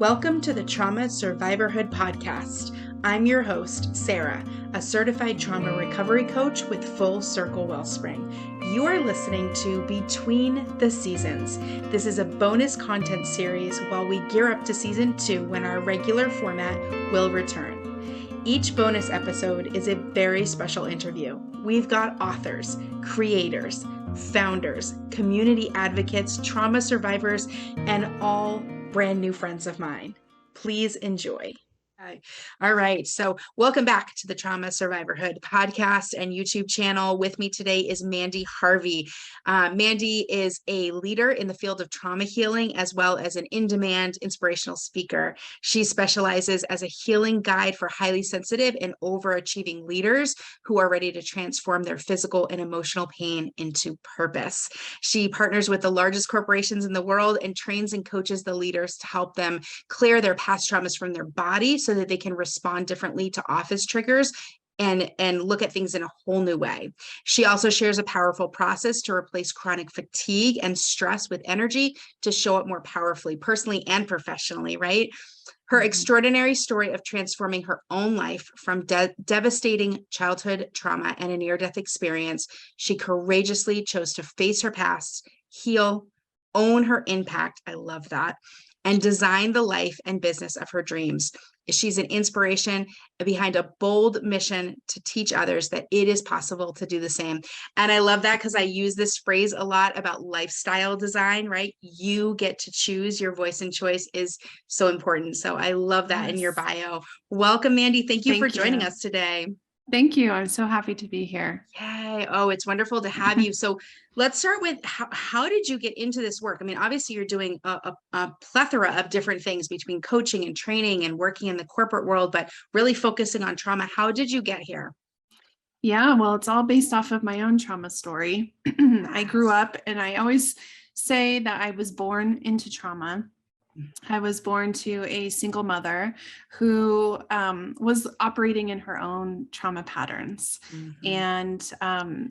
Welcome to the Trauma Survivorhood podcast. I'm your host, Sarah, a certified trauma recovery coach with Full Circle Wellspring. You are listening to Between the Seasons. This is a bonus content series while we gear up to season 2 when our regular format will return. Each bonus episode is a very special interview. We've got authors, creators, founders, community advocates, trauma survivors, and all brand new friends of mine. Please enjoy. All right. So welcome back to the Trauma Survivorhood podcast and YouTube channel. With me today is Mandy Harvey. Mandy is a leader in the field of trauma healing, as well as an in-demand inspirational speaker. She specializes as a healing guide for highly sensitive and overachieving leaders who are ready to transform their physical and emotional pain into purpose. She partners with the largest corporations in the world and trains and coaches the leaders to help them clear their past traumas from their body so that they can respond differently to office triggers and look at things in a whole new way. She also shares a powerful process to replace chronic fatigue and stress with energy to show up more powerfully, personally and professionally, right? Her extraordinary story of transforming her own life from devastating childhood trauma and a near-death experience, she courageously chose to face her past, heal, own her impact, I love that, and design the life and business of her dreams. She's an inspiration behind a bold mission to teach others that it is possible to do the same. And I love that because I use this phrase a lot about lifestyle design, right? You get to choose. Your voice and choice is so important. So I love that in your bio. Welcome, Mandy. Thank you for joining us today. Thank you. I'm so happy to be here. Yay. Oh, it's wonderful to have you. So let's start with how did you get into this work? I mean, obviously you're doing a plethora of different things between coaching and training and working in the corporate world, but really focusing on trauma. How did you get here? Yeah, well, it's all based off of my own trauma story. I grew up, and I always say that I was born into trauma. I was born to a single mother who was operating in her own trauma patterns. And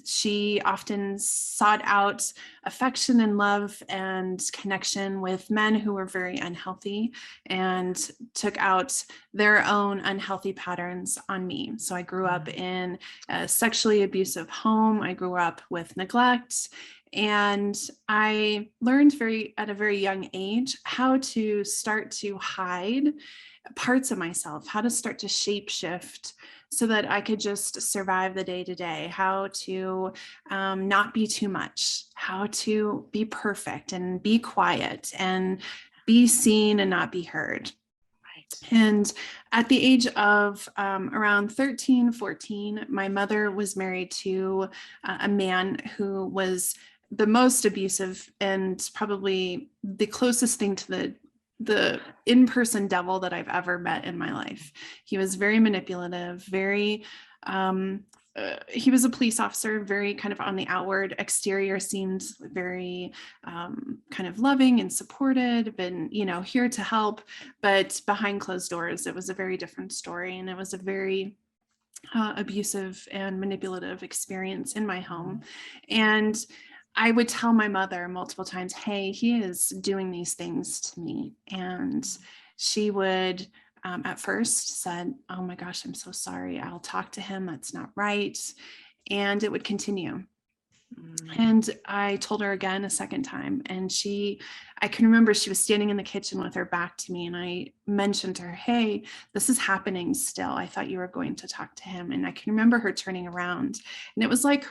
she often sought out affection and love and connection with men who were very unhealthy and took out their own unhealthy patterns on me. So I grew up in a sexually abusive home. I grew up with neglect. And I learned at a very young age how to start to hide parts of myself, how to start to shape shift so that I could just survive the day to day, how to not be too much, how to be perfect and be quiet and be seen and not be heard. And at the age of around 13, 14, my mother was married to a man who was the most abusive and probably the closest thing to the in-person devil that I've ever met in my life. He was very manipulative, very, he was a police officer, very kind of on the outward exterior, seemed very kind of loving and supportive and, here to help. But behind closed doors, it was a very different story. And it was a very abusive and manipulative experience in my home. And I would tell my mother multiple times, hey, he is doing these things to me. And she would, at first said, oh my gosh, I'm so sorry. I'll talk to him. That's not right. And it would continue. And I told her again a second time. And I can remember she was standing in the kitchen with her back to me. And I mentioned to her, hey, this is happening still. I thought you were going to talk to him. And I can remember her turning around. And it was like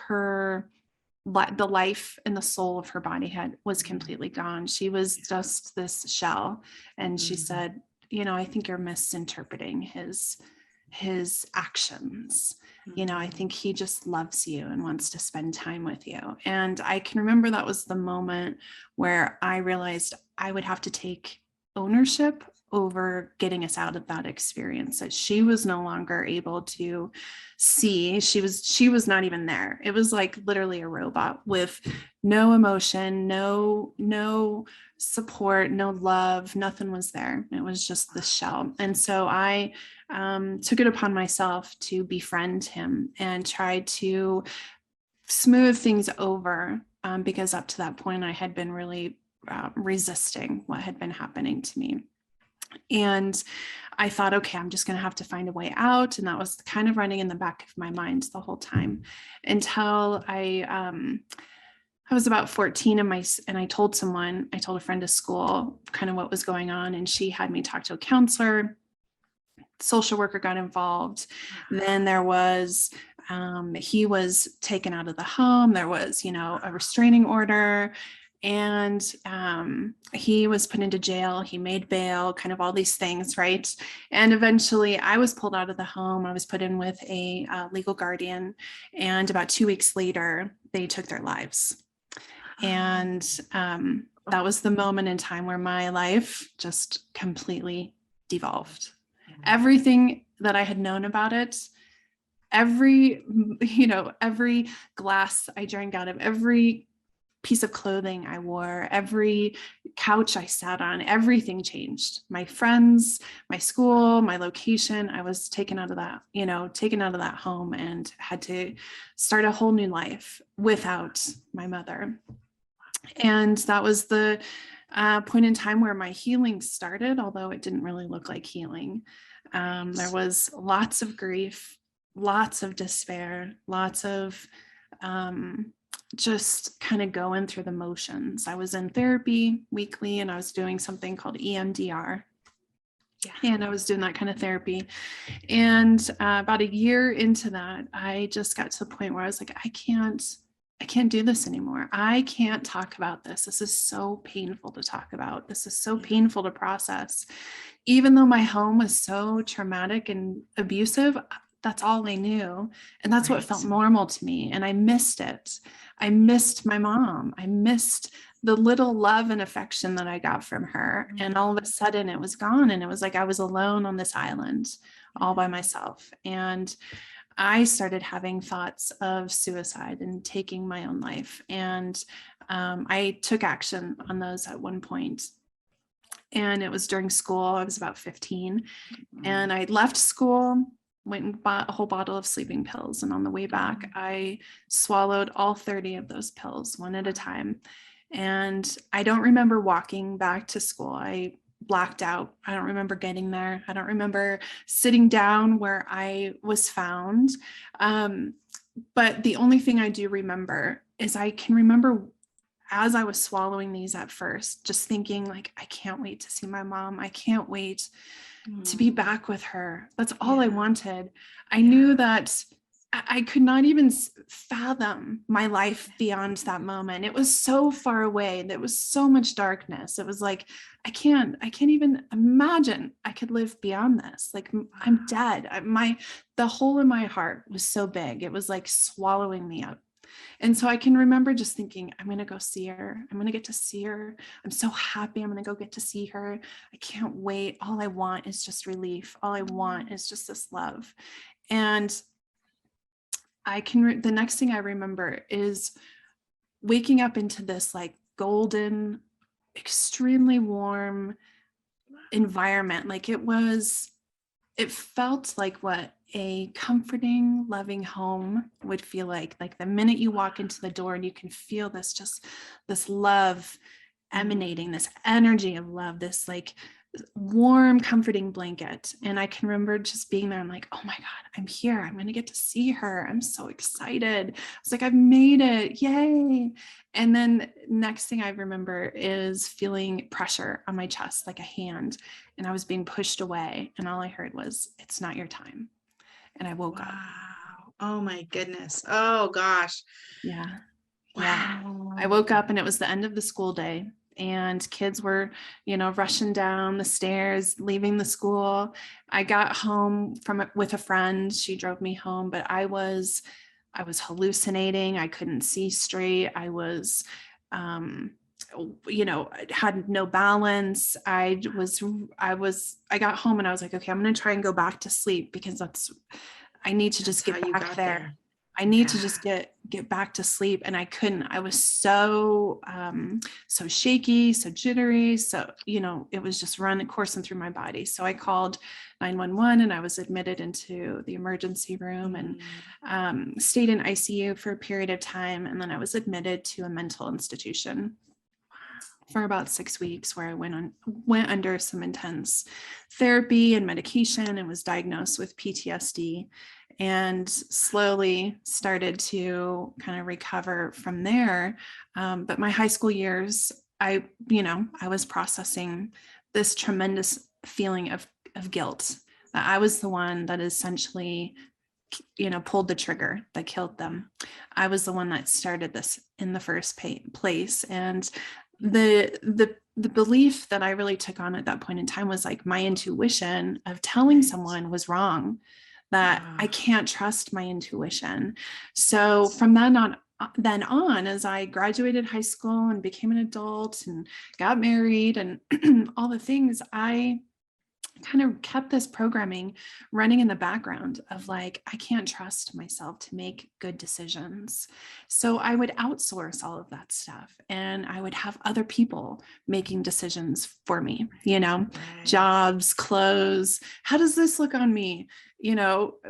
the life and the soul of her body was completely gone. She was just this shell. And she said, I think you're misinterpreting his actions. I think he just loves you and wants to spend time with you. And I can remember that was the moment where I realized I would have to take ownership over getting us out of that experience, that she was no longer able to see. She was not even there. It was like literally a robot with no emotion, no support, no love, nothing was there. It was just the shell. And so I took it upon myself to befriend him and try to smooth things over because up to that point I had been really resisting what had been happening to me. And I thought, okay, I'm just going to have to find a way out. And that was kind of running in the back of my mind the whole time until I was about 14 and I told a friend at school kind of what was going on. And she had me talk to a counselor. Social worker got involved. Then there was, he was taken out of the home. There was, a restraining order, and he was put into jail. He made bail, kind of all these things, right? And eventually I was pulled out of the home. I was put in with a legal guardian, and about 2 weeks later, they took their lives. And that was the moment in time where my life just completely devolved. Everything that I had known about it, every glass I drank out of, every piece of clothing I wore, every couch I sat on, everything changed. My friends, my school, my location, I was taken out of that home and had to start a whole new life without my mother. And that was the point in time where my healing started, although it didn't really look like healing. There was lots of grief, lots of despair, lots of just kind of going through the motions. I was in therapy weekly, and I was doing something called EMDR. Yeah. And I was doing that kind of therapy. And about a year into that, I just got to the point where I was like, I can't do this anymore. I can't talk about this. This is so painful to talk about. This is so painful to process. Even though my home was so traumatic and abusive, that's all I knew. And that's what felt normal to me. And I missed it. I missed my mom. I missed the little love and affection that I got from her. And all of a sudden it was gone. And it was like I was alone on this island all by myself. And I started having thoughts of suicide and taking my own life. And I took action on those at one point. And it was during school. I was about 15. And I left school, went and bought a whole bottle of sleeping pills. And on the way back, I swallowed all 30 of those pills one at a time. And I don't remember walking back to school. I blacked out. I don't remember getting there. I don't remember sitting down where I was found. But the only thing I do remember is I can remember as I was swallowing these at first, just thinking like, I can't wait to see my mom. I can't wait to be back with her. That's all I wanted. I knew that I could not even fathom my life beyond that moment. It was so far away. There was so much darkness. It was like, I can't even imagine I could live beyond this. Like, I'm dead. The hole in my heart was so big. It was like swallowing me up. And so I can remember just thinking, I'm going to go see her. I'm going to get to see her. I'm so happy. I'm going to go get to see her. I can't wait. All I want is just relief. All I want is just this love. And the next thing I remember is waking up into this like golden, extremely warm environment. Like it felt like what a comforting, loving home would feel like the minute you walk into the door and you can feel this love emanating, this energy of love, this like warm, comforting blanket. And I can remember just being there. I'm like, oh my God, I'm here. I'm going to get to see her. I'm so excited. I was like, I've made it. Yay. And then next thing I remember is feeling pressure on my chest, like a hand, and I was being pushed away. And all I heard was, it's not your time. And I woke up. Oh my goodness. Oh gosh. Yeah. Wow. Yeah. I woke up and it was the end of the school day. And kids were, rushing down the stairs, leaving the school. I got home with a friend. She drove me home, but I was hallucinating. I couldn't see straight. I was, had no balance. I got home and I was like, okay, I'm going to try and go back to sleep because I need to just get back there. I need to just get back to sleep. And I couldn't. I was so shaky, so jittery. So, it was just coursing through my body. So I called 911 and I was admitted into the emergency room and stayed in ICU for a period of time. And then I was admitted to a mental institution. for about 6 weeks, where I went under some intense therapy and medication and was diagnosed with PTSD, and slowly started to kind of recover from there. But my high school years, I was processing this tremendous feeling of guilt, that I was the one that essentially, pulled the trigger that killed them. I was the one that started this in the first place. And the belief that I really took on at that point in time was like my intuition of telling someone was wrong, that I can't trust my intuition. So from then on, as I graduated high school and became an adult and got married and all the things, I kind of kept this programming running in the background of like, I can't trust myself to make good decisions. So I would outsource all of that stuff, and I would have other people making decisions for me, jobs, clothes. How does this look on me?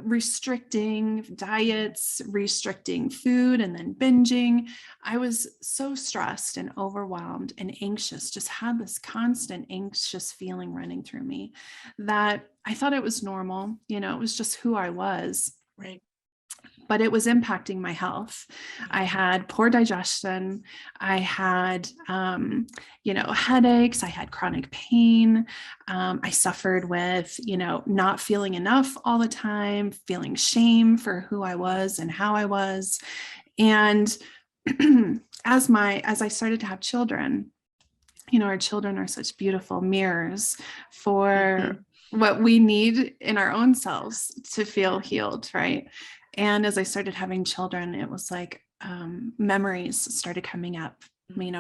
Restricting diets, restricting food, and then binging. I was so stressed and overwhelmed and anxious, just had this constant anxious feeling running through me, that I thought it was normal. It was just who I was. Right. But it was impacting my health. I had poor digestion. I had, headaches. I had chronic pain. I suffered with, not feeling enough all the time, feeling shame for who I was and how I was. And as I started to have children, our children are such beautiful mirrors for what we need in our own selves to feel healed, right? And as I started having children, it was like memories started coming up,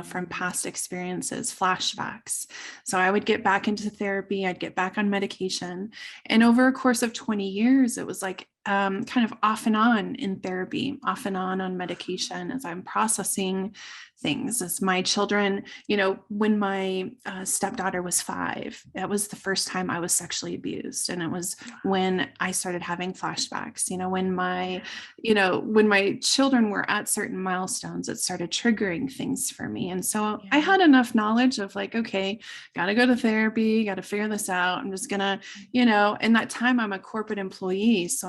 from past experiences, flashbacks. So I would get back into therapy, I'd get back on medication. And over a course of 20 years, it was like kind of off and on in therapy, off and on medication, as I'm processing things. As my children, when my stepdaughter was 5, that was the first time I was sexually abused. And it was when I started having flashbacks, when my children were at certain milestones, it started triggering things for me. And so I had enough knowledge of like, okay, got to go to therapy, got to figure this out. I'm just gonna, in that time I'm a corporate employee. So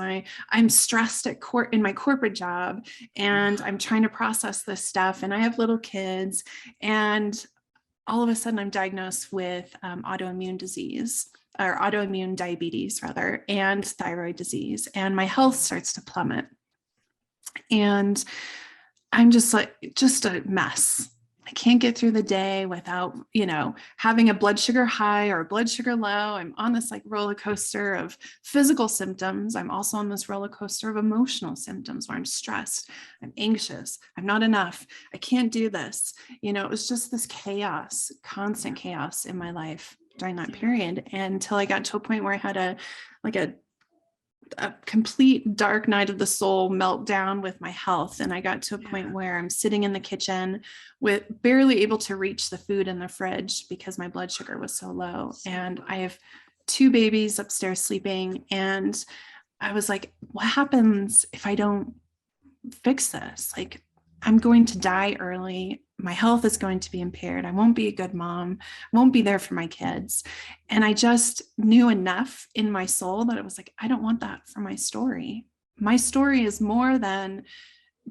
I'm stressed in my corporate job, and I'm trying to process this stuff, and I have little kids, and all of a sudden I'm diagnosed with autoimmune disease, or autoimmune diabetes rather, and thyroid disease, and my health starts to plummet, and I'm just a mess. I can't get through the day without, having a blood sugar high or a blood sugar low. I'm on this like roller coaster of physical symptoms. I'm also on this roller coaster of emotional symptoms where I'm stressed, I'm anxious, I'm not enough, I can't do this. It was just this chaos, constant chaos in my life during that period, until I got to a point where I had a complete dark night of the soul meltdown with my health. And I got to a point where I'm sitting in the kitchen with barely able to reach the food in the fridge because my blood sugar was so low. And I have 2 babies upstairs sleeping. And I was like, what happens if I don't fix this? Like, I'm going to die early. My health is going to be impaired. I won't be a good mom. I won't be there for my kids. And I just knew enough in my soul that it was like, I don't want that for my story. My story is more than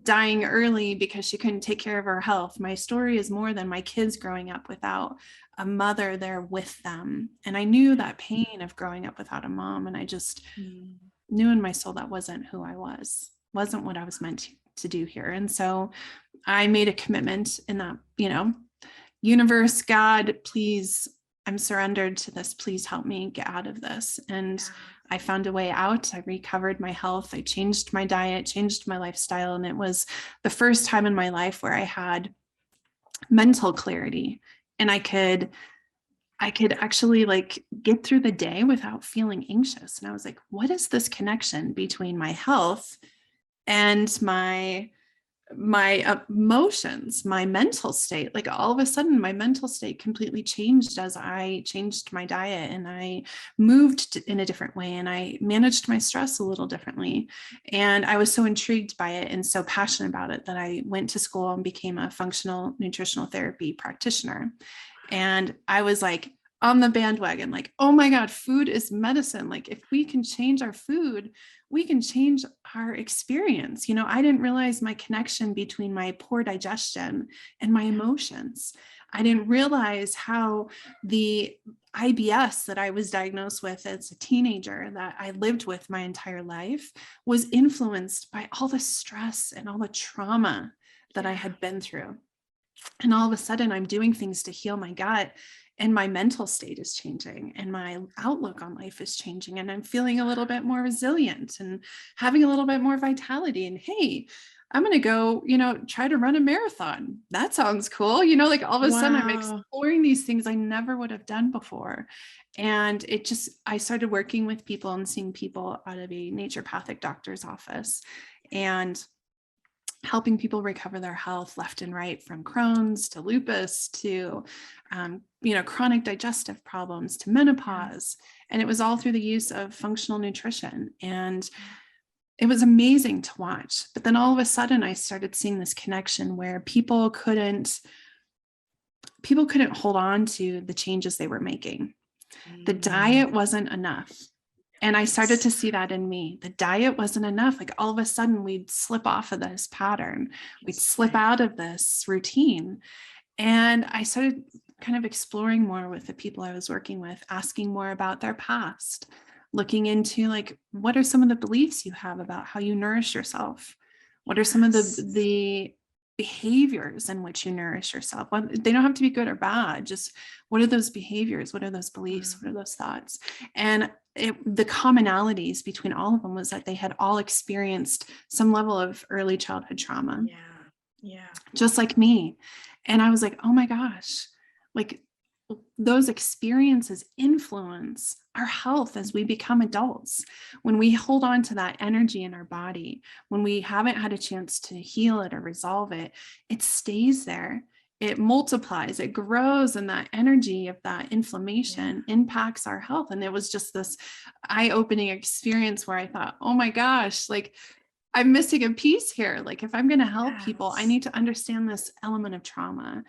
dying early because she couldn't take care of her health. My story is more than my kids growing up without a mother there with them. And I knew that pain of growing up without a mom. And I just knew in my soul that wasn't who I wasn't what I was meant to do here. And so I made a commitment in that, universe, God, please, I'm surrendered to this. Please help me get out of this. And I found a way out. I recovered my health. I changed my diet, changed my lifestyle. And it was the first time in my life where I had mental clarity, and I could actually like get through the day without feeling anxious. And I was like, what is this connection between my health and my my emotions, my mental state, like all of a sudden my mental state completely changed as I changed my diet and I moved in a different way and I managed my stress a little differently. And I was so intrigued by it and so passionate about it that I went to school and became a functional nutritional therapy practitioner. And I was like on the bandwagon, like, oh my God, food is medicine. Like if we can change our food, we can change our experience. I didn't realize my connection between my poor digestion and my emotions. I didn't realize how the IBS that I was diagnosed with as a teenager that I lived with my entire life was influenced by all the stress and all the trauma that I had been through. And all of a sudden I'm doing things to heal my gut and my mental state is changing and my outlook on life is changing and I'm feeling a little bit more resilient and having a little bit more vitality. And hey, I'm going to go, try to run a marathon. That sounds cool. Like all of a sudden I'm exploring these things I never would have done before. And I started working with people and seeing people out of a naturopathic doctor's office and helping people recover their health left and right, from Crohn's to lupus to, chronic digestive problems to menopause. And it was all through the use of functional nutrition. And it was amazing to watch. But then all of a sudden I started seeing this connection where people couldn't hold on to the changes they were making. The diet wasn't enough. And I started to see that in me. The diet wasn't enough. Like all of a sudden we'd slip off of this pattern. We'd slip out of this routine. And I started kind of exploring more with the people I was working with, asking more about their past, looking into like, what are some of the beliefs you have about how you nourish yourself? What are some of the behaviors in which you nourish yourself? They don't have to be good or bad. Just what are those behaviors? What are those beliefs? What are those thoughts? And the commonalities between all of them was that they had all experienced some level of early childhood trauma. Yeah. Just like me. And I was like, oh my gosh, like those experiences influence our health as we become adults. When we hold on to that energy in our body, when we haven't had a chance to heal it or resolve it, it stays there. It multiplies, it grows, and that energy of that inflammation impacts our health. And it was just this eye-opening experience where I thought, oh my gosh, like I'm missing a piece here. Like if I'm going to help people, I need to understand this element of trauma.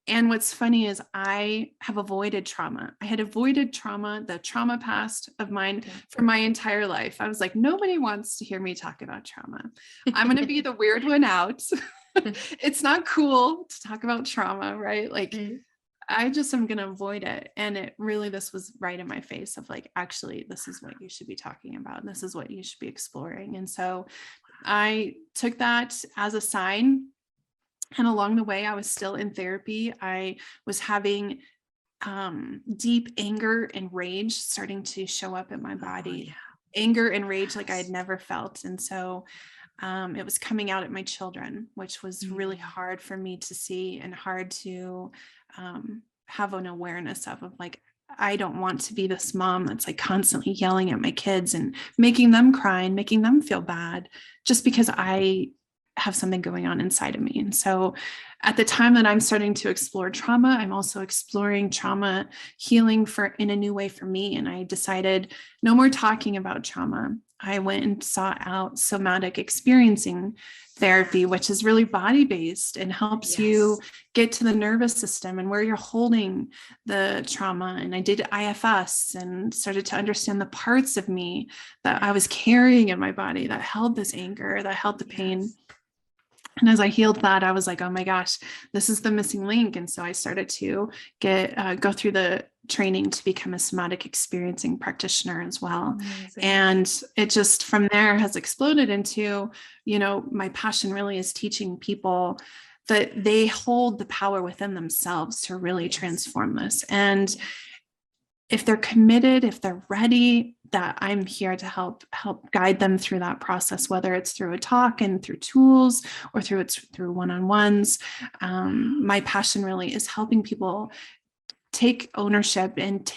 And what's funny is I have avoided trauma. I had avoided trauma, the trauma past of mine for my entire life. I was like, nobody wants to hear me talk about trauma. I'm going to be the weird one out. It's not cool to talk about trauma, right? Like I just am going to avoid it. And this was right in my face of like, actually, this is what you should be talking about. This is what you should be exploring. And so I took that as a sign. And along the way, I was still in therapy. I was having deep anger and rage starting to show up in my body. Anger and rage like I had never felt. And so it was coming out at my children, which was really hard for me to see and hard to have an awareness of like, I don't want to be this mom that's like constantly yelling at my kids and making them cry and making them feel bad just because I have something going on inside of me. And so at the time that I'm starting to explore trauma, I'm also exploring trauma healing in a new way for me. And I decided no more talking about trauma. I went and sought out somatic experiencing therapy, which is really body-based and helps you get to the nervous system and where you're holding the trauma. And I did IFS and started to understand the parts of me that I was carrying in my body that held this anger, that held the pain. And as I healed that, I was like, oh my gosh, this is the missing link. And so I started to go through the training to become a somatic experiencing practitioner as well. Amazing. And it just from there has exploded into, my passion really is teaching people that they hold the power within themselves to really transform this. And if they're committed, if they're ready, that I'm here to help guide them through that process, whether it's through a talk and through tools or through one-on-ones. My passion really is helping people take ownership and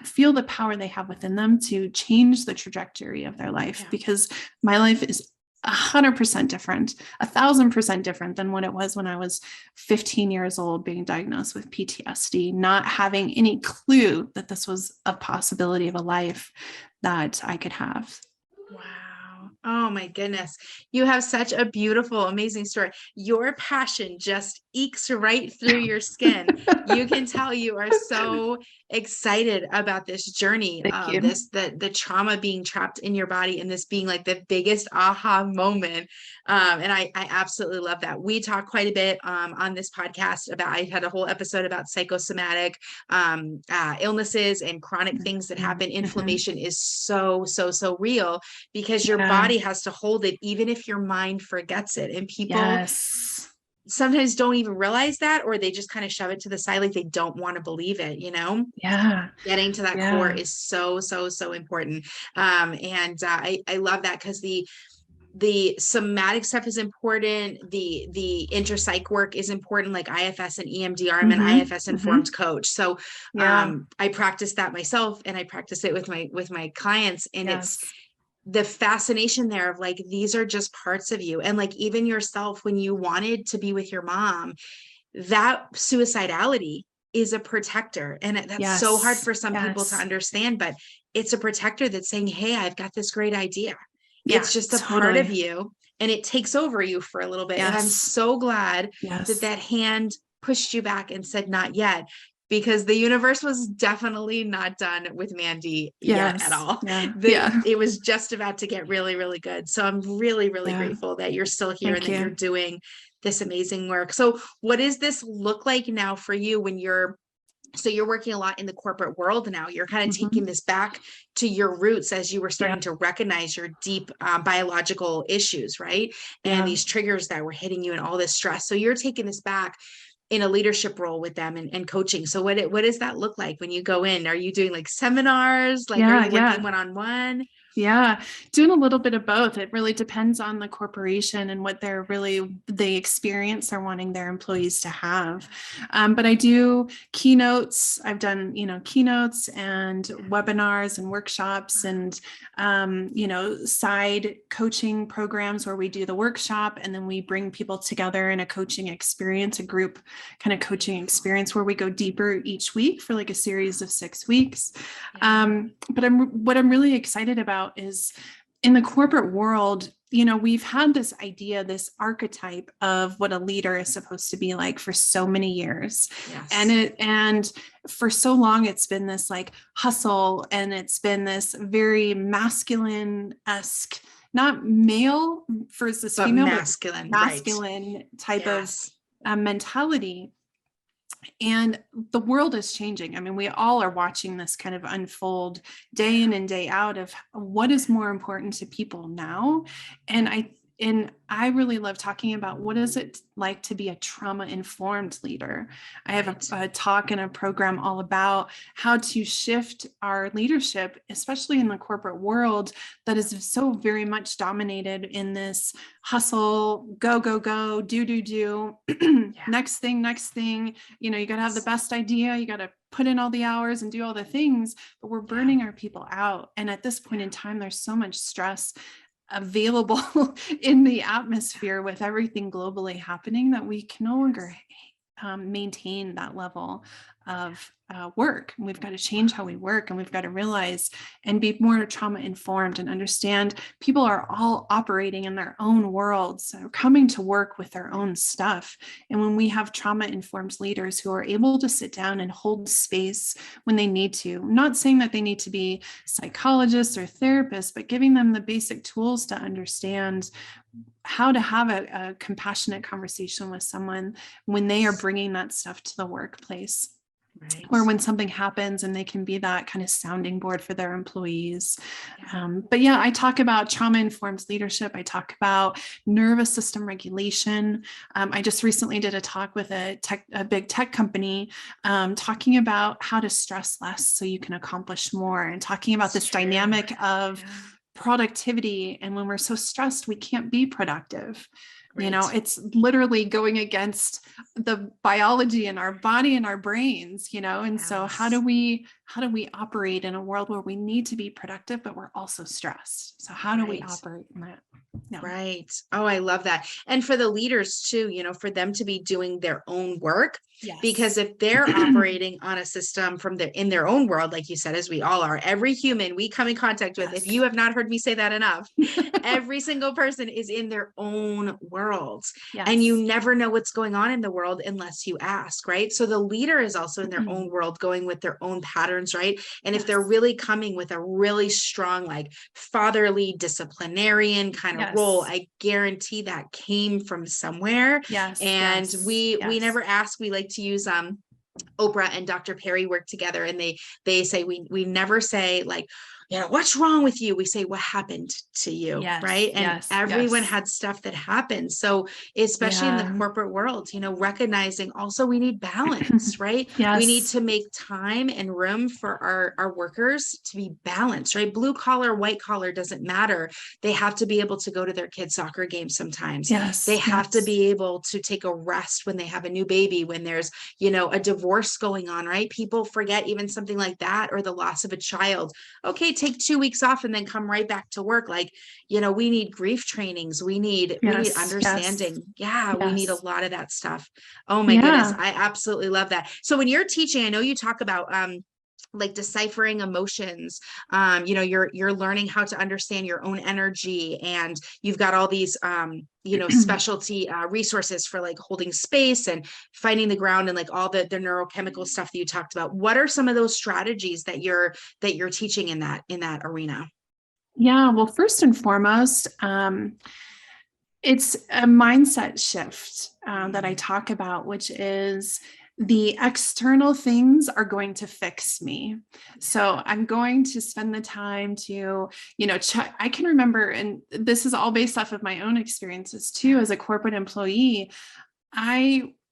feel the power they have within them to change the trajectory of their life, because my life is 100% different, 1,000% different than what it was when I was 15 years old, being diagnosed with PTSD, not having any clue that this was a possibility of a life that I could have. Wow. Oh my goodness. You have such a beautiful, amazing story. Your passion just ekes right through your skin. You can tell you are so excited about this journey Thank of you. the trauma being trapped in your body and this being like the biggest aha moment. And I absolutely love that. We talk quite a bit on this podcast about, I had a whole episode about psychosomatic illnesses and chronic things that happen. Inflammation is so real, because your body has to hold it even if your mind forgets it. And people sometimes don't even realize that, or they just kind of shove it to the side, like they don't want to believe it, you know? Getting to that core is so important. I love that, because the somatic stuff is important. The interpsych work is important, like IFS and EMDR. I'm an IFS informed coach. So I practice that myself, and I practice it with my clients. And it's the fascination there of like, these are just parts of you. And like, even yourself, when you wanted to be with your mom, that suicidality is a protector. And that's so hard for some people to understand, but it's a protector that's saying, hey, I've got this great idea. It's just a part of you, and it takes over you for a little bit. And I'm so glad that hand pushed you back and said, not yet, because the universe was definitely not done with Mandy yet at all. It was just about to get really, really good. So I'm really, really grateful that you're still here and that you're doing this amazing work. So what does this look like now for you when you're working a lot in the corporate world now? You're kind of taking this back to your roots as you were starting to recognize your deep biological issues, right? And these triggers that were hitting you and all this stress. So you're taking this back in a leadership role with them and coaching. So what does that look like when you go in? Are you doing like seminars? Like, are you working one-on-one? Yeah, doing a little bit of both. It really depends on the corporation and what the experience they're wanting their employees to have. But I do keynotes. I've done, keynotes and webinars and workshops and, side coaching programs where we do the workshop and then we bring people together in a coaching experience, a group kind of coaching experience where we go deeper each week for like a series of 6 weeks. But what I'm really excited about is in the corporate world, we've had this idea, this archetype of what a leader is supposed to be like for so many years. And for so long, it's been this like hustle, and it's been this very masculine-esque, not male versus female, masculine, but masculine type of mentality. And the world is changing. I mean, we all are watching this kind of unfold day in and day out of what is more important to people now. And I really love talking about what is it like to be a trauma-informed leader. I have a talk and a program all about how to shift our leadership, especially in the corporate world that is so very much dominated in this hustle, go, do, next thing, you got to have the best idea. You got to put in all the hours and do all the things, but we're burning our people out. And at this point in time, there's so much stress available in the atmosphere with everything globally happening that we can no longer maintain that level of work. We've got to change how we work, and we've got to realize and be more trauma informed and understand people are all operating in their own worlds, so coming to work with their own stuff. And when we have trauma informed leaders who are able to sit down and hold space when they need to, I'm not saying that they need to be psychologists or therapists, but giving them the basic tools to understand how to have a compassionate conversation with someone when they are bringing that stuff to the workplace. Or when something happens, and they can be that kind of sounding board for their employees. But I talk about trauma-informed leadership. I talk about nervous system regulation. I just recently did a talk with a big tech company talking about how to stress less so you can accomplish more, and talking about this dynamic of productivity. And when we're so stressed, we can't be productive. It's literally going against the biology in our body and our brains, and so how do we how do we operate in a world where we need to be productive, but we're also stressed? So how do we Right. operate in that? Yeah. Right. Oh, I love that. And for the leaders too, for them to be doing their own work, because Yes. if they're operating on a system in their own world, like you said, as we all are, every human we come in contact with, if Yes. you have not heard me say that enough, every single person is in their own worlds. And you Yes. never know what's going on in the world unless you ask, right? So the leader is also in their own world, going with their own patterns, right? And if they're Yes. really coming with a really strong, like fatherly disciplinarian kind of role, Yes. I guarantee that came from somewhere. Yes. And Yes. we Yes. never ask. We like to use Oprah and Dr. Perry work together, and they say we never say like, what's wrong with you? We say, what happened to you? Yes. Right. And Yes. everyone Yes. had stuff that happened. So especially in the Yeah. corporate world, recognizing also we need balance, right? We need Yes. to make time and room for our workers to be balanced, right? Blue collar, white collar, doesn't matter. They have to be able to go to their kids' soccer game sometimes. They Yes. have to Yes. be able to take a rest when they have a new baby, when there's a divorce going on, right? People forget even something like that, or the loss of a child. Okay, take 2 weeks off and then come right back to work. Like, we need grief trainings. We need Yes. Yes. understanding. Yeah, we need a Yes. lot of that stuff. Oh my goodness. Yeah. I absolutely love that. So when you're teaching, I know you talk about like deciphering emotions. You're learning how to understand your own energy, and you've got all these specialty resources for like holding space and finding the ground, and like all the neurochemical stuff that you talked about. What are some of those strategies that you're teaching in that arena? Yeah. Well, first and foremost, it's a mindset shift that I talk about, which is the external things are going to fix me. So I'm going to spend the time to, check. I can remember, and this is all based off of my own experiences too, as a corporate employee.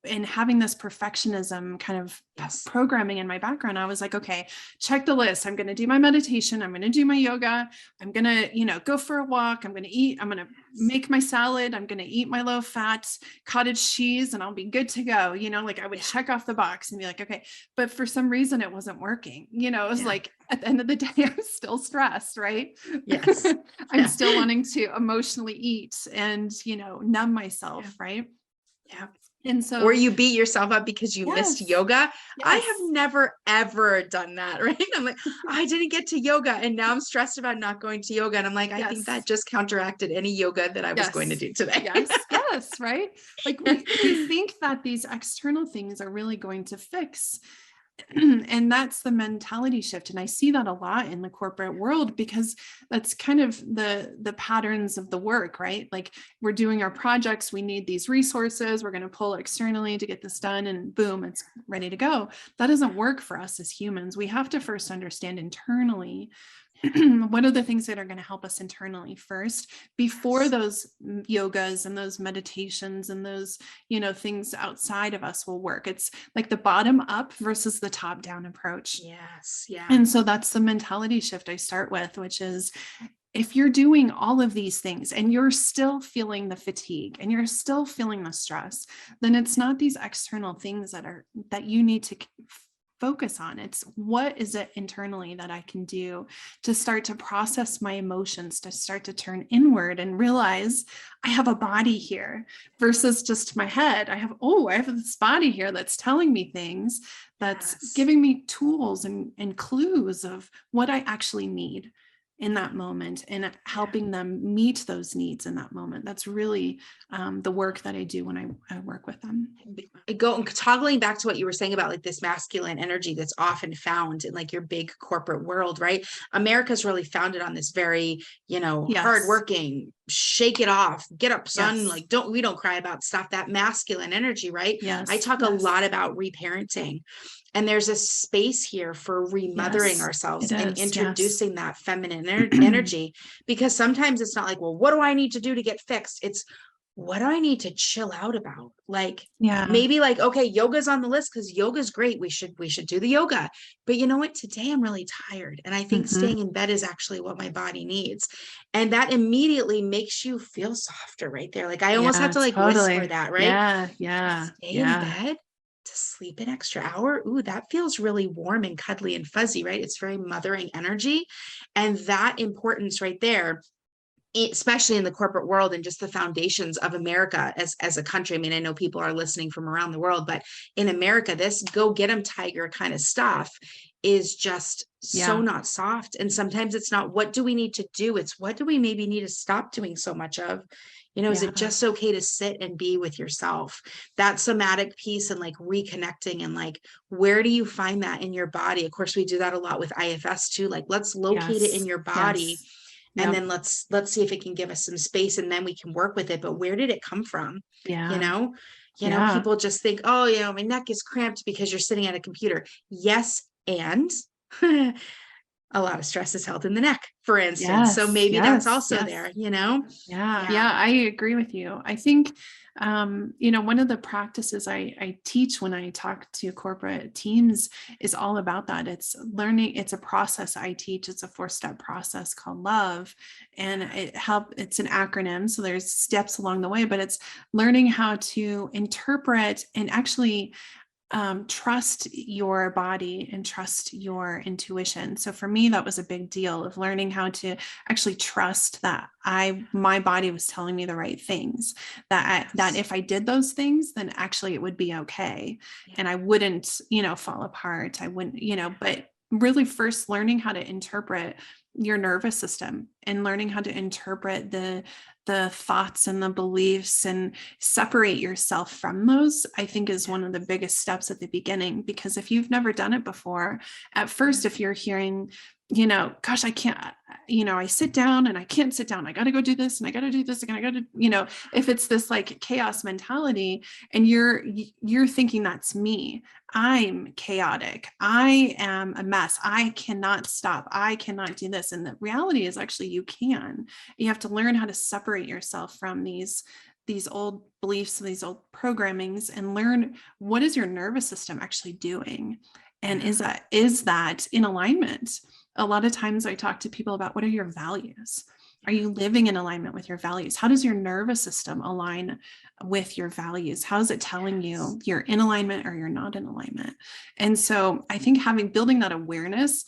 In having this perfectionism kind of programming in my background, I was like, okay, check the list. I'm going to do my meditation. I'm going to do my yoga. I'm going to, go for a walk. I'm going to eat. I'm going to make my salad. I'm going to eat my low fat cottage cheese, and I'll be good to go. Like I would check off the box and be like, okay, but for some reason it wasn't working. It was like at the end of the day, I was still stressed, right? Yes. I'm still wanting to emotionally eat and, numb myself. Right. Yeah. And so, or you beat yourself up because you missed yoga. Yes. I have never, ever done that. Right. I'm like, I didn't get to yoga, and now I'm stressed about not going to yoga. And I'm like, I think that just counteracted any yoga that I was going to do today. Yes. Right. Like we think that these external things are really going to fix. And that's the mentality shift. And I see that a lot in the corporate world, because that's kind of the patterns of the work, right? Like we're doing our projects, we need these resources, we're going to pull externally to get this done, and boom, it's ready to go. That doesn't work for us as humans. We have to first understand internally what are the things that are going to help us internally first, before those yogas and those meditations and those, things outside of us will work. It's like the bottom up versus the top down approach. Yes. Yeah. And so that's the mentality shift I start with, which is, if you're doing all of these things and you're still feeling the fatigue and you're still feeling the stress, then it's not these external things that you need to focus on. It's what is it internally that I can do to start to process my emotions, to start to turn inward and realize I have a body here versus just my head. I have this body here that's telling me things, that's giving me tools and clues of what I actually need in that moment, and helping them meet those needs in that moment. That's really the work that I do when I work with them. Toggling back to what you were saying about like this masculine energy that's often found in like your big corporate world, right? America's really founded on this very, hardworking, shake it off, get up, son. Like, we don't cry about stuff, that masculine energy, right? Yes. I talk a lot about reparenting. And there's a space here for remothering ourselves and introducing that feminine energy, because sometimes it's not like, well, what do I need to do to get fixed? It's, what do I need to chill out about? Like, maybe like, okay, yoga's on the list because yoga's great. We should do the yoga. But you know what? Today I'm really tired. And I think staying in bed is actually what my body needs. And that immediately makes you feel softer right there. Like I almost have to like whisper that, right? Yeah. Stay in bed. to sleep an extra hour. Ooh, that feels really warm and cuddly and fuzzy, right? It's very mothering energy. And that importance right there, especially in the corporate world and just the foundations of America as a country. I mean, I know people are listening from around the world, but in America, this go get 'em tiger kind of stuff is just so not soft. And sometimes it's not, what do we need to do? It's what do we maybe need to stop doing so much of? Is it just okay to sit and be with yourself? That somatic piece and like reconnecting and like, where do you find that in your body? Of course, we do that a lot with IFS too. Like, let's locate it in your body. And then let's see if it can give us some space, and then we can work with it. But where did it come from? People just think, oh, my neck is cramped because you're sitting at a computer. Yes. And a lot of stress is held in the neck, for instance. So maybe that's also there, Yeah, I agree with you. I think, one of the practices I teach when I talk to corporate teams is all about that. It's learning. It's a process I teach. It's a 4-step process called LOVE, and it's an acronym. So there's steps along the way, but it's learning how to interpret and actually trust your body and trust your intuition. So for me, that was a big deal of learning how to actually trust that my body was telling me the right things, that if I did those things, then actually it would be okay. And I wouldn't, fall apart. I wouldn't, but really first learning how to interpret your nervous system and learning how to interpret the thoughts and the beliefs and separate yourself from those, I think is one of the biggest steps at the beginning. Because if you've never done it before, at first, if you're hearing, gosh, I can't, I sit down and I can't sit down. I got to go do this and I got to do this and I got to, if it's this like chaos mentality and you're thinking that's me, I'm chaotic, I am a mess, I cannot stop, I cannot do this. And the reality is actually you can. You have to learn how to separate yourself from these old beliefs and these old programmings and learn what is your nervous system actually doing. And is that in alignment? A lot of times I talk to people about, what are your values? Are you living in alignment with your values? How does your nervous system align with your values? How is it telling you you're in alignment or you're not in alignment? And so I think building that awareness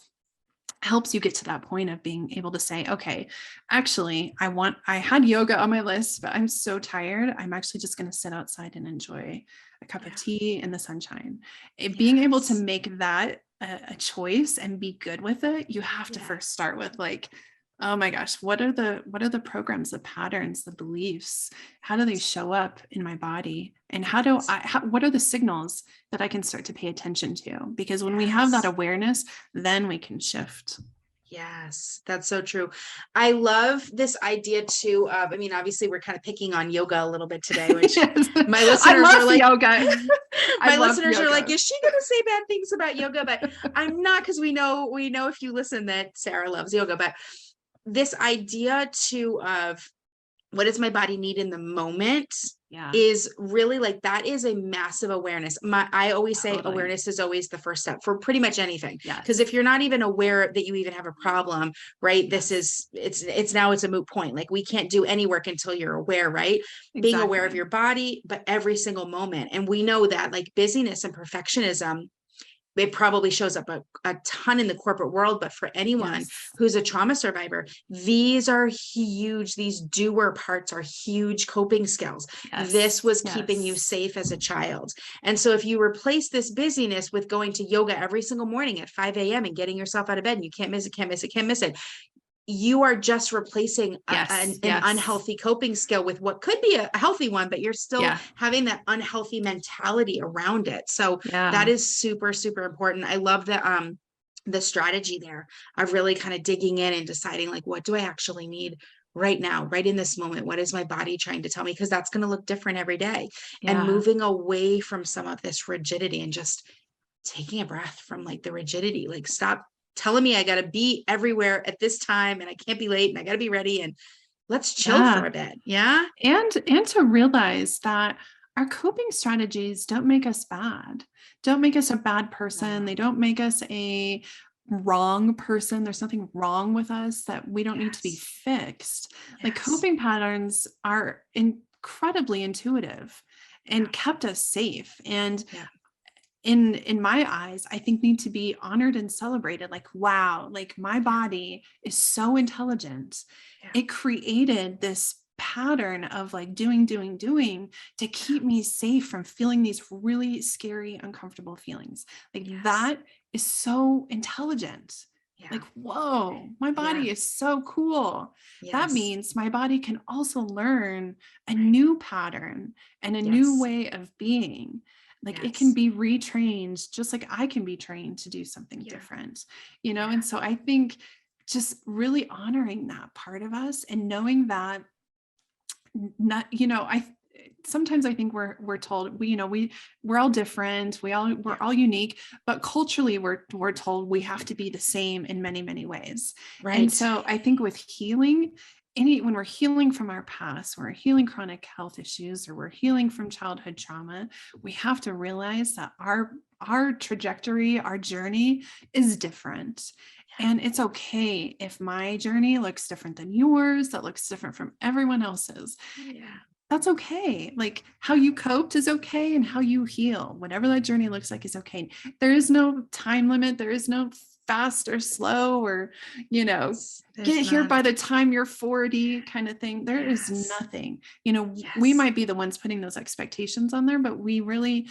helps you get to that point of being able to say, okay, actually, I had yoga on my list, but I'm so tired. I'm actually just going to sit outside and enjoy a cup of tea in the sunshine. Being able to make that a choice and be good with it, you have to first start with like, oh my gosh, what are the programs, the patterns, the beliefs? How do they show up in my body? And what are the signals that I can start to pay attention to? Because when we have that awareness, then we can shift. Yes, that's so true. I love this idea too of, obviously we're kind of picking on yoga a little bit today, which my listeners are like, yoga. My listeners are like, is she going to say bad things about yoga? But I'm not, because we know if you listen that Sarah loves yoga, but this idea too of what does my body need in the moment is really like, that is a massive awareness. I always say awareness is always the first step for pretty much anything. Because if you're not even aware that you even have a problem, right? It's now a moot point. Like, we can't do any work until you're aware, right? Exactly. Being aware of your body, but every single moment. And we know that like busyness and perfectionism, it probably shows up a ton in the corporate world, but for anyone who's a trauma survivor, these are huge. These doer parts are huge coping skills. This was keeping you safe as a child. And so if you replace this busyness with going to yoga every single morning at 5 a.m. and getting yourself out of bed, and you can't miss it, you are just replacing an unhealthy coping skill with what could be a healthy one, but you're still having that unhealthy mentality around it. So that is super, super important. I love the strategy there of really kind of digging in and deciding like, what do I actually need right now, right in this moment? What is my body trying to tell me? Because that's going to look different every day. And moving away from some of this rigidity and just taking a breath from like the rigidity, like stop telling me I got to be everywhere at this time and I can't be late and I got to be ready, and let's chill for a bit. And to realize that our coping strategies don't make us a bad person. They don't make us a wrong person. There's nothing wrong with us that we don't need to be fixed. Like, coping patterns are incredibly intuitive and kept us safe. And in my eyes, I think need to be honored and celebrated. Like, wow, like my body is so intelligent. Yeah. It created this pattern of like doing to keep me safe from feeling these really scary, uncomfortable feelings. Like that is so intelligent. Yeah. Like, whoa, my body is so cool. That means my body can also learn a new pattern and a new way of being. Like it can be retrained just like I can be trained to do something different, you know? And so I think just really honoring that part of us and knowing that not, you know, sometimes I think we're told we're all different. We're all unique, but culturally we're told we have to be the same in many, many ways. Right. And so I think with healing, when we're healing from our past, we're healing chronic health issues, or we're healing from childhood trauma, we have to realize that our trajectory, our journey is different. And it's okay if my journey looks different than yours, that looks different from everyone else's. Yeah. That's okay. Like how you coped is okay, and how you heal, whatever that journey looks like, is okay. There is no time limit. There is no fast or slow, or, get here by the time you're 40 kind of thing. There is nothing, we might be the ones putting those expectations on there, but we really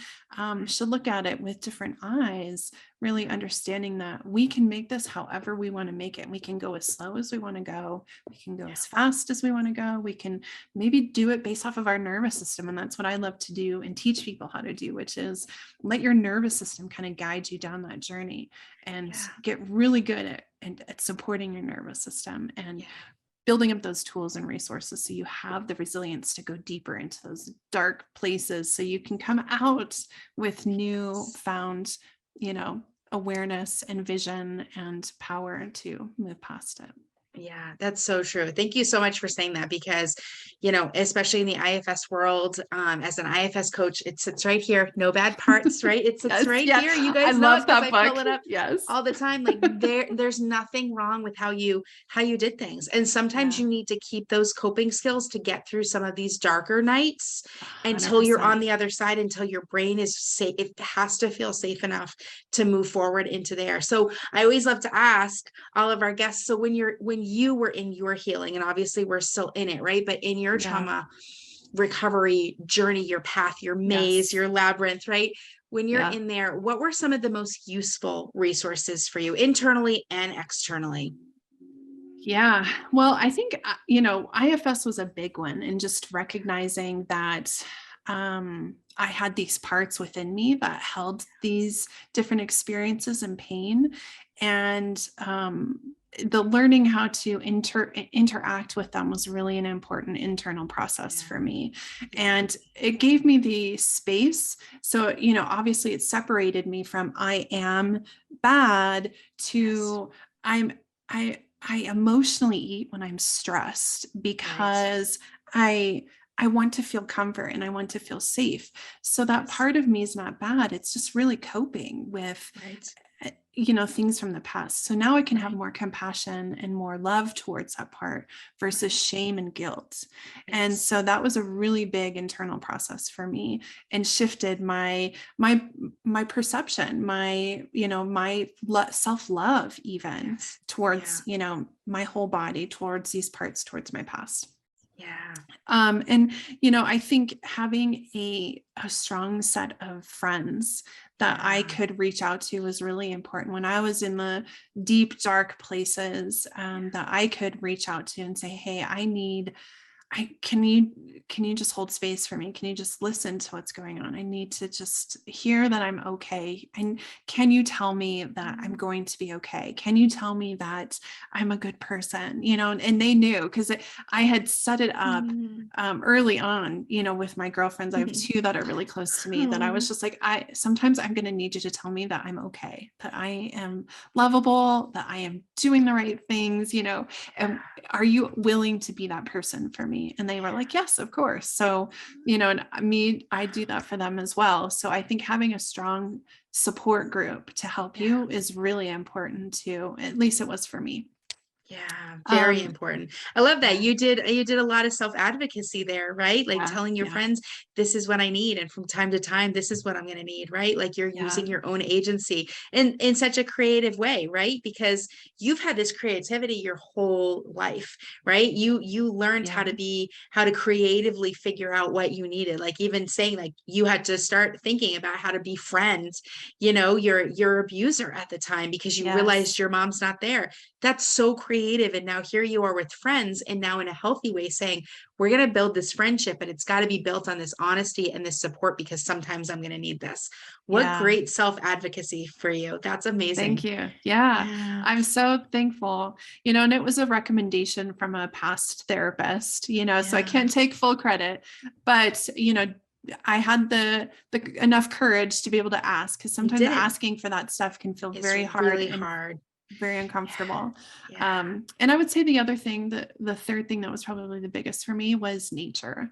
should look at it with different eyes, really understanding that we can make this however we want to make it. We can go as slow as we want to go. We can go as fast as we want to go. We can maybe do it based off of our nervous system. And that's what I love to do and teach people how to do, which is let your nervous system kind of guide you down that journey, and get really good at supporting your nervous system and building up those tools and resources so you have the resilience to go deeper into those dark places, so you can come out with new found, awareness and vision and power to move past it. Yeah, that's so true. Thank you so much for saying that, because, especially in the IFS world, as an IFS coach, it sits right here. No bad parts, right? It sits here. You guys know it because I pull it up all the time. Like there's nothing wrong with how you did things. And sometimes you need to keep those coping skills to get through some of these darker nights 100%. Until you're on the other side, until your brain is safe. It has to feel safe enough to move forward into there. So I always love to ask all of our guests, so when you were in your healing, and obviously we're still in it, right? But in your trauma recovery journey, your path, your maze, your labyrinth, right? When you're in there, what were some of the most useful resources for you internally and externally? Yeah, well, I think, IFS was a big one, and just recognizing that I had these parts within me that held these different experiences and pain, and the learning how to interact with them was really an important internal process for me. And it gave me the space. So, obviously it separated me from I am bad to I emotionally eat when I'm stressed, because I want to feel comfort and I want to feel safe. So that part of me is not bad. It's just really coping with, things from the past. So now I can have more compassion and more love towards that part versus shame and guilt. And so that was a really big internal process for me, and shifted my perception, my self-love, even towards, my whole body, towards these parts, towards my past. And, I think having a strong set of friends that I could reach out to was really important when I was in the deep, dark places, that I could reach out to and say, hey, can you just hold space for me? Can you just listen to what's going on? I need to just hear that I'm okay. And can you tell me that I'm going to be okay? Can you tell me that I'm a good person? And they knew, because I had set it up early on, with my girlfriends. I have two that are really close to me, that I was just like, sometimes I'm going to need you to tell me that I'm okay, that I am lovable, that I am doing the right things, and are you willing to be that person for me? And they were like, yes, of course. So, and I do that for them as well. So I think having a strong support group to help you is really important too. At least it was for me. Yeah, very Um, important. I love that. yeah, You did a lot of self-advocacy there, right? Like yeah, telling your yeah, friends, this is what I need, and from time to time, this is what I'm going to need, right? Like you're yeah, using your own agency in such a creative way, right? Because you've had this creativity your whole life, right? You learned yeah, how to creatively figure out what you needed. Like even saying like you had to start thinking about how to befriend, your abuser at the time because you realized yes, your mom's not there. That's so creative. And now here you are with friends, and now in a healthy way saying, we're going to build this friendship, and it's got to be built on this honesty and this support because sometimes I'm going to need this. What yeah. great self advocacy for you. That's Thank amazing. you. Yeah, Yeah. I'm so thankful. And it was a recommendation from a past therapist, so I Yeah. can't take full credit, but I had the enough courage to be able to ask, because You sometimes did. asking for that stuff can feel It's very hard really and hard. very Yeah. uncomfortable. Yeah. And I would say the other thing, the third thing that was probably the biggest for me was nature.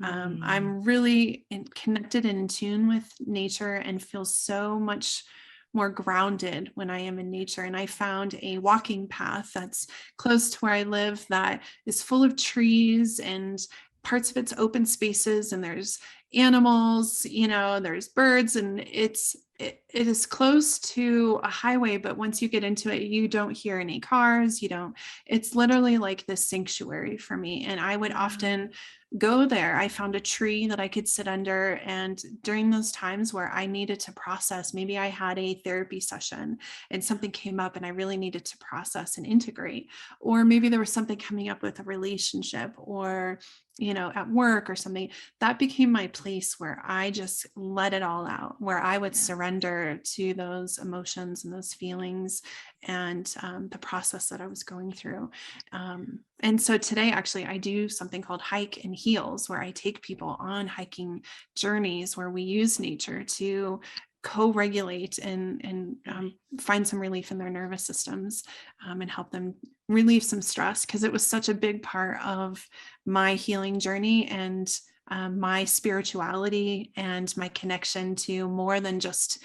Mm. I'm really connected and in tune with nature and feel so much more grounded when I am in nature. And I found a walking path that's close to where I live that is full of trees, and parts of it's open spaces, and there's animals, there's birds, and it is close to a highway, but once you get into it, you don't hear any cars. It's literally like this sanctuary for me. And I would Wow. often go there. I found a tree that I could sit under. And during those times where I needed to process, maybe I had a therapy session and something came up and I really needed to process and integrate, or maybe there was something coming up with a relationship, or at work or something, that became my place where I just let it all out, where I would Yeah. surrender to those emotions and those feelings, and the process that I was going through. And so today, actually, I do something called Hike and Heals, where I take people on hiking journeys where we use nature to co-regulate and find some relief in their nervous systems, and help them relieve some stress, because it was such a big part of my healing journey, and my spirituality and my connection to more than just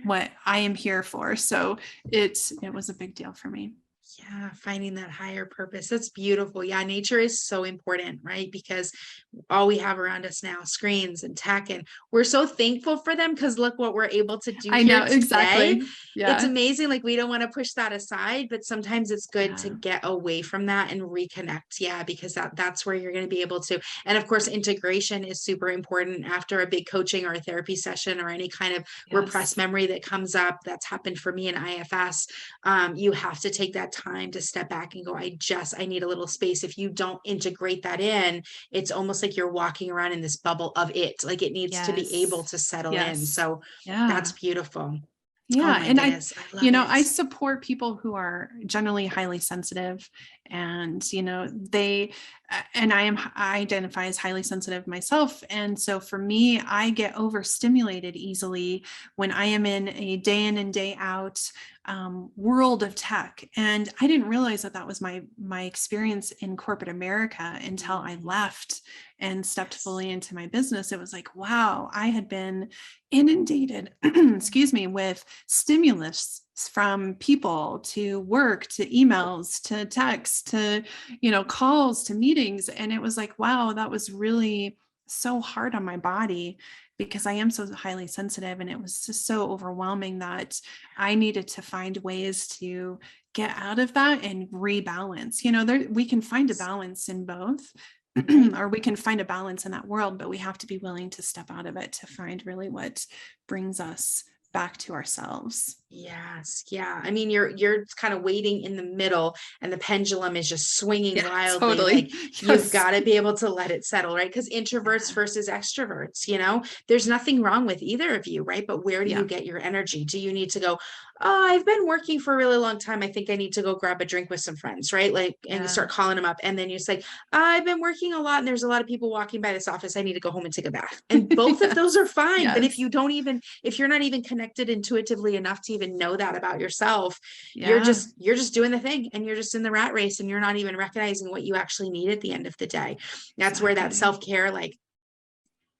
what I am here for. So it was a big deal for me. Yeah, finding that higher purpose. That's beautiful. Yeah, nature is so important, right? Because all we have around us now, screens and tech, and we're so thankful for them because look what we're able to do I here know, today. exactly. It's Yeah. amazing. Like we don't want to push that aside, but sometimes it's good to Yeah. get away from that and reconnect. Yeah, because that's where you're going to be able to. And of course, integration is super important after a big coaching or a therapy session or any kind of repressed Yes. memory that comes up. That's happened for me in IFS. You have to take that time to step back and go, I need a little space. If you don't integrate that in, it's almost like you're walking around in this bubble of it. Like it needs to be able Yes. to settle in. Yes. So that's Yeah. beautiful. Oh Yeah. my And I, goodness. I love it. I support people who are generally highly sensitive, and, and I identify as highly sensitive myself. And so for me, I get overstimulated easily when I am in a day in and day out world of tech. And I didn't realize that that was my experience in corporate America until I left and stepped Yes. fully into my business. It was like, wow, I had been inundated, excuse me, with stimulus from people, to work, to emails, to texts, to, calls, to meetings. And it was like, wow, that was really so hard on my body, because I am so highly sensitive. And it was just so overwhelming that I needed to find ways to get out of that and rebalance. We can find a balance in both, Right. or we can find a balance in that world, but we have to be willing to step out of it to find really what brings us back to ourselves. Yes. Yeah. I mean, you're kind of waiting in the middle and the pendulum is just swinging Yeah, wildly. Like totally. you've Yes. got to be able to let it settle, right? Because introverts Yeah. versus extroverts, there's nothing wrong with either of you, right? But where do you Yeah. get your energy? Do you need to go, oh, I've been working for a really long time. I think I need to go grab a drink with some friends, right? Like, and you Yeah. start calling them up. And then you say, I've been working a lot and there's a lot of people walking by this office. I need to go home and take a bath. And both of those Yes. are fine. But Yes. if you're not even connected intuitively enough to even know that about yourself, you're Yeah. just you're just doing the thing and you're just in the rat race and you're not even recognizing what you actually need at the end of the day. That's where that Exactly. self-care, like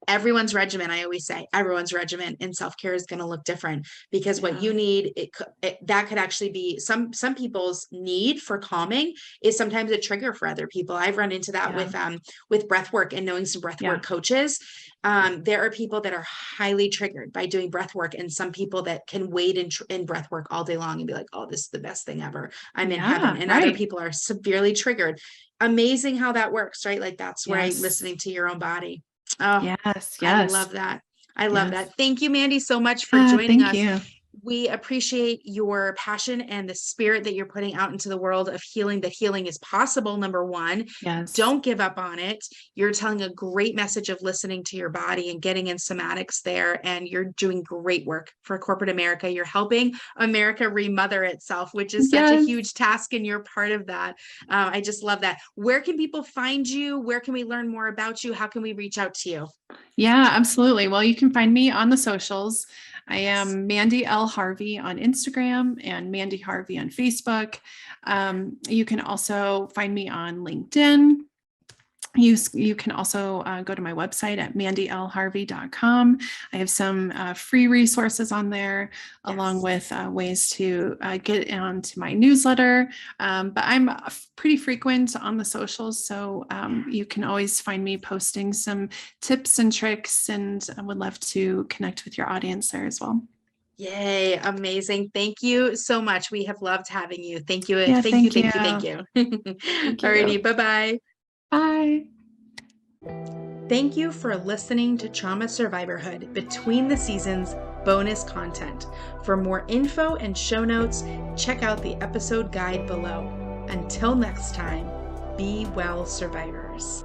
everyone's regimen, I always say everyone's regimen in self-care is going to look different, because what you need, that could actually be some people's need for calming is sometimes a trigger for other people. I've run into that with breath work and knowing some breath work coaches. There are people that are highly triggered by doing breath work, and some people that can wade in breath work all day long and be like, oh, this is the best thing ever. I'm in heaven. And other people are severely triggered. Amazing how that works, right? Like that's where I'm listening to your own body. Oh, yes. I love that. I love that. Thank you, Mandy, so much for joining us. You. We appreciate your passion and the spirit that you're putting out into the world of healing, that healing is possible. Number one, don't give up on it. You're telling a great message of listening to your body and getting in somatics there. And you're doing great work for corporate America. You're helping America remother itself, which is such a huge task. And you're part of that. I just love that. Where can people find you? Where can we learn more about you? How can we reach out to you? Yeah, absolutely. Well, you can find me on the socials. I am Mandy L Harvey on Instagram and Mandy Harvey on Facebook. You can also find me on LinkedIn. You can also go to my website at mandylharvey.com. I have some free resources on there, along with ways to get onto my newsletter. But I'm pretty frequent on the socials, so you can always find me posting some tips and tricks, and I would love to connect with your audience there as well. Yay. Amazing. Thank you so much. We have loved having you. Thank you. Yeah, thank you. Alrighty. Bye-bye. Bye. Thank you for listening to Trauma Survivorhood Between the Seasons bonus content. For more info and show notes, check out the episode guide below. Until next time, be well, survivors.